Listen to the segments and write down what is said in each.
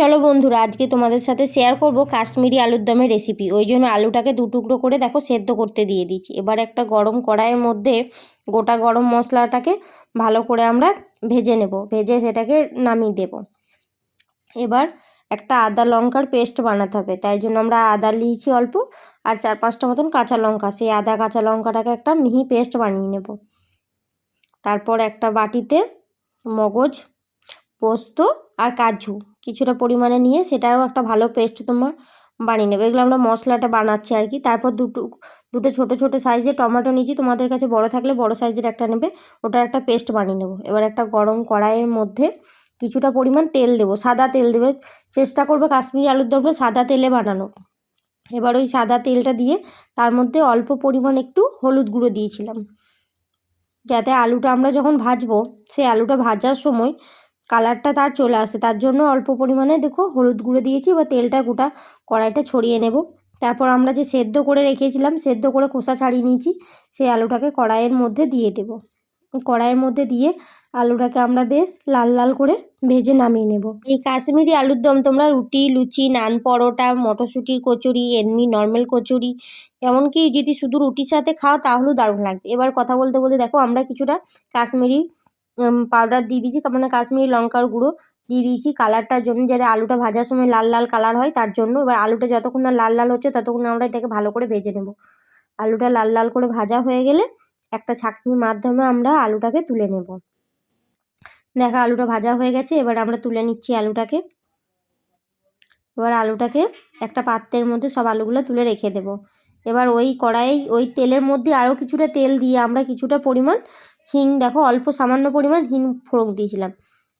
চলো বন্ধুরা, আজকে তোমাদের সাথে শেয়ার করব কাশ্মীরি আলুর দমের রেসিপি। ওই জন্য আলুটাকে দু টুকরো করে দেখো সেদ্ধ করতে দিয়ে দিচ্ছি। এবার একটা গরম কড়াইয়ের মধ্যে গোটা গরম মশলাটাকে ভালো করে আমরা ভেজে নেব, ভেজে সেটাকে নামিয়ে দেব। এবার একটা আদা লঙ্কার পেস্ট বানাতে হবে, তাই জন্য আমরা আদা নিয়েছি অল্প, আর 4-5টা মতন কাঁচা লঙ্কা। সেই আদা কাঁচা লঙ্কাটাকে একটা মিহি পেস্ট বানিয়ে নেব। তারপর একটা বাটিতে মগজ, পোস্ত আর কাজু কিছুটা পরিমাণে নিয়ে সেটারও একটা ভালো পেস্ট তোমার বানিয়ে নেবে। এগুলো আমরা মশলাটা বানাচ্ছি আর কি। তারপর দুটো ছোটো ছোটো সাইজের টমেটো নিয়েছি, তোমাদের কাছে বড় থাকলে বড় সাইজের একটা নেবে, ওটার একটা পেস্ট বানিয়ে নেব। এবার একটা গরম কড়াইয়ের মধ্যে কিছুটা পরিমাণ তেল দেবো, সাদা তেল দেবে। চেষ্টা করবে কাশ্মীরি আলুর দমটা সাদা তেলে বানানো। এবার ওই সাদা তেলটা দিয়ে তার মধ্যে অল্প পরিমাণ একটু হলুদ গুঁড়ো দিয়েছিলাম, যাতে আলুটা আমরা যখন ভাজবো সেই আলুটা ভাজার সময় কালারটা তার চলে আসে, তার জন্য অল্প পরিমাণে দেখো হলুদ গুঁড়ো দিয়েছি। বা তেলটা গোটা কড়াইটা ছড়িয়ে নেব। তারপর আমরা যে সেদ্ধ করে রেখেছিলাম, সেদ্ধ করে খোসা ছাড়িয়ে নিয়েছি, সেই আলুটাকে কড়াইয়ের মধ্যে দিয়ে দেব। কড়াইয়ের মধ্যে দিয়ে আলুটাকে আমরা বেশ লাল লাল করে ভেজে নামিয়ে নেব। এই কাশ্মীরি আলুর দম তোমরা রুটি, লুচি, নান, পরোটা, মটরশুঁটির কচুরি, এমনি নর্মাল কচুরি, এমনকি যদি শুধু রুটির সাথে খাও তাহলেও দারুণ লাগবে। এবার কথা বলতে বলতে দেখো আমরা কিছুটা কাশ্মীরি পাউডার দিয়ে দিয়েছি, মানে কাশ্মীরি লঙ্কার গুঁড়ো দিয়ে দিয়েছি কালারটার জন্য, যাতে আলুটা ভাজার সময় লাল লাল কালার হয় তার জন্য। এবার আলুটা যতক্ষণ না লাল লাল হচ্ছে ততক্ষণ আমরা এটাকে ভালো করে ভেজে নেব। আলুটা লাল লাল করে ভাজা হয়ে গেলে একটা ছাঁকনির মাধ্যমে আমরা আলুটাকে তুলে নেব। দেখো আলুটা ভাজা হয়ে গেছে, এবার আমরা তুলে নিচ্ছি আলুটাকে। এবার আলুটাকে একটা পাত্রের মধ্যে সব আলুগুলো তুলে রেখে দেব। এবার ওই কড়াই ওই তেলের মধ্যে আরও কিছুটা তেল দিয়ে আমরা কিছুটা পরিমাণ হিং, দেখো অল্প সামান্য পরিমাণ হিং ফোড়ন দিয়েছিলাম।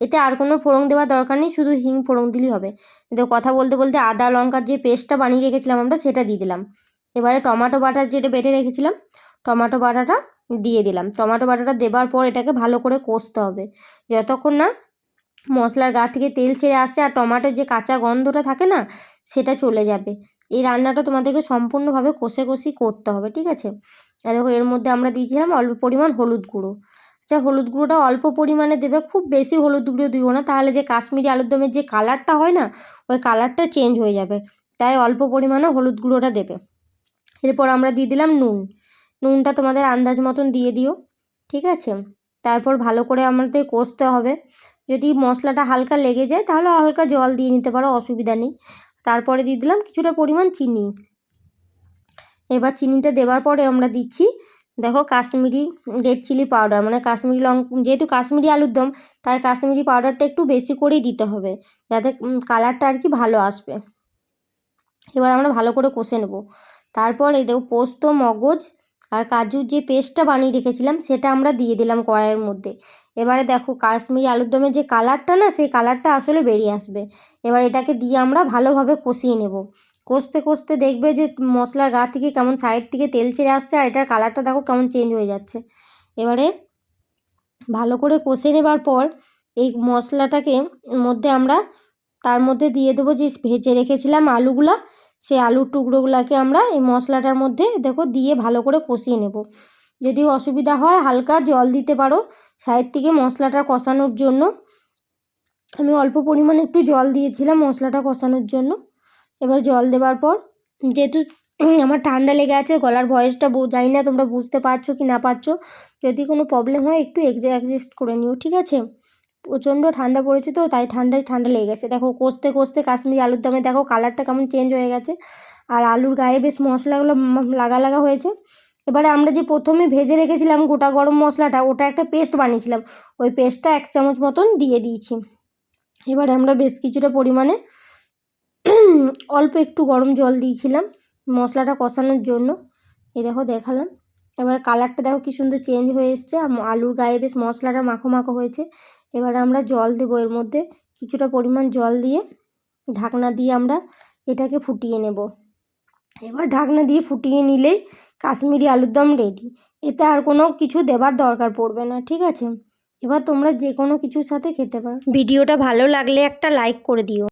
এতে আর কোনো ফোড়ন দেওয়ার দরকার নেই, শুধু হিং ফোড়ন দিলেই হবে। দেখো কথা বলতে বলতে আদা লঙ্কার যে পেস্টটা বানিয়ে রেখেছিলাম আমরা সেটা দিয়ে দিলাম। এবারে টমেটো বাটা যেটা বেটে রেখেছিলাম, টমেটো বাটাটা দিয়ে দিলাম। টমেটো বাটাটা দেওয়ার পর এটাকে ভালো করে কষতে হবে যতক্ষণ না মশলার গা থেকে তেল ছেড়ে আসে আর টমেটোর যে কাঁচা গন্ধটা থাকে না সেটা চলে যাবে। এই রান্নাটা তোমাদেরকে সম্পূর্ণভাবে কষে কষি করতে হবে, ঠিক আছে। আর দেখো এর মধ্যে আমরা দিয়েছিলাম অল্প পরিমাণ হলুদ গুঁড়ো। আচ্ছা, হলুদ গুঁড়োটা অল্প পরিমাণে দেবে, খুব বেশি হলুদ গুঁড়ো দিও না, তাহলে যে কাশ্মীরি আলুর দমের যে কালারটা হয় না ওই কালারটা চেঞ্জ হয়ে যাবে, তাই অল্প পরিমাণে হলুদ গুঁড়োটা দেবে। এরপর আমরা দিয়ে দিলাম নুন। নুনটা তোমাদের আন্দাজ মতন দিয়ে দিও, ঠিক আছে। তারপর ভালো করে আমাদের কষতে হবে। যদি মশলাটা হালকা লেগে যায় তাহলে হালকা জল দিয়ে নিতে পারো, অসুবিধা নেই। তারপরে দিয়ে দিলাম কিছুটা পরিমাণ চিনি। এবার চিনিটা দেওয়ার পরে আমরা দিচ্ছি দেখো কাশ্মীরি রেড চিলি পাউডার, মানে কাশ্মীরি যেহেতু কাশ্মীরি আলুর দম তাই কাশ্মীরি পাউডারটা একটু বেশি করেই দিতে হবে, যাতে কালারটা আর কি ভালো আসবে। এবার আমরা ভালো করে কষে নেব। তারপর এই দেখো পোস্ত, মগজ আর কাজুর যে পেস্টটা বানিয়ে রেখেছিলাম সেটা আমরা দিয়ে দিলাম কড়াইয়ের মধ্যে। এবারে দেখো কাশ্মীরি আলুর দমের যে কালারটা না সেই কালারটা আসলে বেরিয়ে আসবে। এবার এটাকে দিয়ে আমরা ভালোভাবে কষিয়ে নেব। কষতে কষতে দেখবে যে মশলার গা থেকে কেমন সাইড থেকে তেল ছেড়ে আসছে আর এটার কালারটা দেখো কেমন চেঞ্জ হয়ে যাচ্ছে। এবারে ভালো করে কষে নেবার পর এই মশলাটাকে মধ্যে আমরা তার মধ্যে দিয়ে দেবো যে ভেজে রেখেছিলাম আলুগুলা, সেই আলুর টুকরোগুলোকে আমরা এই মশলাটার মধ্যে দেখো দিয়ে ভালো করে কষিয়ে নেব। যদি অসুবিধা হয় হালকা জল দিতে পারো সাইড থেকে মশলাটা কষানোর জন্য। আমি অল্প পরিমাণে একটু জল দিয়েছিলাম মশলাটা কষানোর জন্য। এবার জল দেওয়ার পর যেহেতু আমার ঠান্ডা লেগে আছে, গলার ভয়েসটা জানি না তোমরা বুঝতে পারছো কি না পারছো, যদি কোনো প্রবলেম হয় একটু অ্যাডজাস্ট করে নিও, ঠিক আছে। প্রচণ্ড ঠান্ডা পড়েছে তো তাই ঠান্ডা লেগে গেছে। দেখো কষতে কষতে কাশ্মীরি আলুর দমে দেখো কালারটা কেমন চেঞ্জ হয়ে গেছে আর আলুর গায়ে বেশ মশলাগুলো লাগা লাগা হয়েছে। এবারে আমরা যে প্রথমে ভেজে রেখেছিলাম গোটা গরম মশলাটা, ওটা একটা পেস্ট বানিয়েছিলাম, ওই পেস্টটা 1 চামচ মতন দিয়ে দিয়েছি। এবারে আমরা বেশ কিছুটা পরিমাণে অল্প একটু গরম জল দিয়েছিলাম মশলাটা কষানোর জন্য। এই দেখো দেখালাম। এবার কালারটা দেখো কি সুন্দর চেঞ্জ হয়ে এসছে আর আলুর গায়ে বেশ মশলাটা মাখো মাখো হয়েছে। এবার আমরা জল দেবো এর মধ্যে, কিছুটা পরিমাণ জল দিয়ে ঢাকনা দিয়ে আমরা এটাকে ফুটিয়ে নেব। এবার ঢাকনা দিয়ে ফুটিয়ে নিলেই কাশ্মীরি আলুর দম রেডি। এতে আর কোনো কিছু দেবার দরকার পড়বে না, ঠিক আছে। এবার তোমরা যে কোনো কিছুর সাথে খেতে পারো। ভিডিওটা ভালো লাগলে একটা লাইক করে দিও।